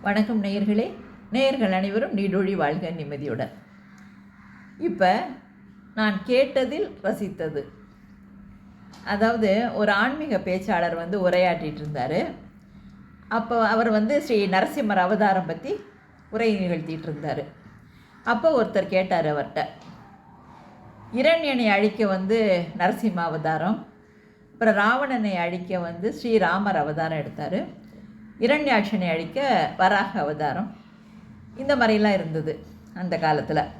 வணக்கம் நேயர்களே. நேயர்கள் அனைவரும் நீடூழி வாழ்க நிம்மதியுடன். இப்போ நான் கேட்டதில் ரசித்தது, அதாவது ஒரு ஆன்மீக பேச்சாளர் உரையாற்றிட்டு இருந்தார். அப்போ அவர் ஸ்ரீ நரசிம்மர் அவதாரம் பற்றி உரை நிகழ்த்திட்டு இருந்தார். அப்போ ஒருத்தர் கேட்டார் அவர்கிட்ட, இரண்யனை அழிக்க நரசிம்ம அவதாரம், அப்புறம் ராவணனை அழிக்க ஸ்ரீராமர் அவதாரம் எடுத்தார், இரண்யாட்சனை அழிக்க வராக அவதாரம், இந்த மாதிரிலாம் இருந்தது அந்த காலத்தில்.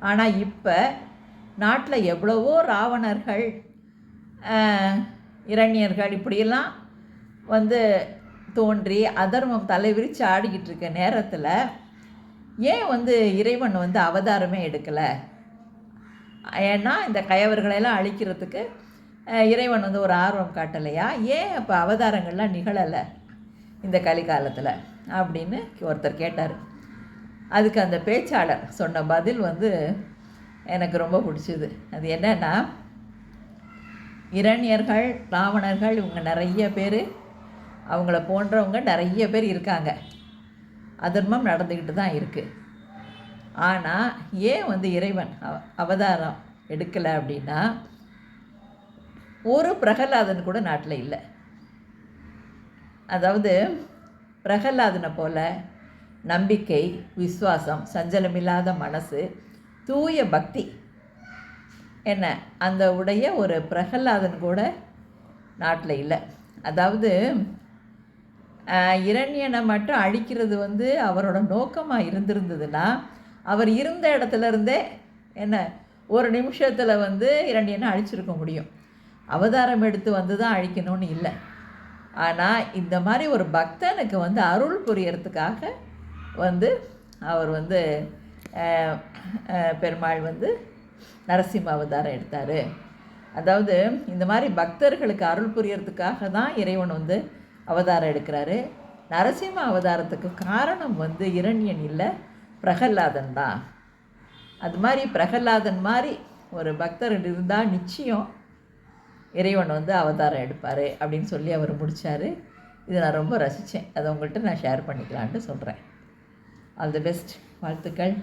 ஆனால் இப்போ நாட்டில் எவ்வளவோ ராவணர்கள், இரண்யர்கள் இப்படியெல்லாம் தோன்றி அதர்மம் தலைவிரித்து ஆடிக்கிட்டு இருக்க நேரத்தில் ஏன் இறைவன் அவதாரமே எடுக்கலை? ஏன்னா இந்த கயவர்களெல்லாம் அழிக்கிறதுக்கு இறைவன் ஒரு ஆர்வம் காட்டலையா? ஏன் அப்போ அவதாரங்கள்லாம் நிகழலை இந்த கலிகாலத்தில் அப்படின்னு ஒருத்தர் கேட்டார். அதுக்கு அந்த பேச்சாளர் சொன்ன பதில் எனக்கு ரொம்ப பிடிச்சிது. அது என்னன்னா, இரண்யர்கள், ராவணர்கள் இவங்க நிறைய பேர், அவங்கள போன்றவங்க நிறைய பேர் இருக்காங்க. அதர்மம் நடந்துக்கிட்டு தான் இருக்குது. ஆனால் ஏன் இறைவன் அவதாரம் எடுக்கலை அப்படின்னா, ஒரு பிரகலாதன் கூட நாட்டில் இல்லை. அதாவது பிரகலாதனை போல் நம்பிக்கை, விசுவாசம், சஞ்சலமில்லாத மனசு, தூய பக்தி என்ன அந்த உடைய ஒரு பிரகலாதன் கூட நாட்டில் இல்லை. அதாவது இரண்யனை மட்டும் அழிக்கிறது அவரோட நோக்கமாக இருந்திருந்ததுன்னா, அவர் இருந்த இடத்துலருந்தே என்ன ஒரு நிமிஷத்தில் இரண்யனை அழிச்சிருக்க முடியும். அவதாரம் எடுத்து தான் அழிக்கணும்னு இல்லை. ஆனால் இந்த மாதிரி ஒரு பக்தனுக்கு அருள் புரியறதுக்காக அவர் பெருமாள் நரசிம்ம அவதாரம் எடுத்தார். அதாவது இந்த மாதிரி பக்தர்களுக்கு அருள் புரியறதுக்காக தான் இறைவன் அவதாரம் எடுக்கிறாரு. நரசிம்ம அவதாரத்துக்கு காரணம் இரண்யன் இல்லை, பிரகலாதன் தான். அது மாதிரி பிரகலாதன் மாதிரி ஒரு பக்தர் இருந்தால் நிச்சயம் இறைவன் அவதாரம் எடுப்பார் அப்படின்னு சொல்லி அவர் முடித்தார். இதை நான் ரொம்ப ரசித்தேன். அதை உங்கள்கிட்ட நான் ஷேர் பண்ணிக்கலான்ட்டு சொல்கிறேன். All the best. வாழ்த்துக்கள்.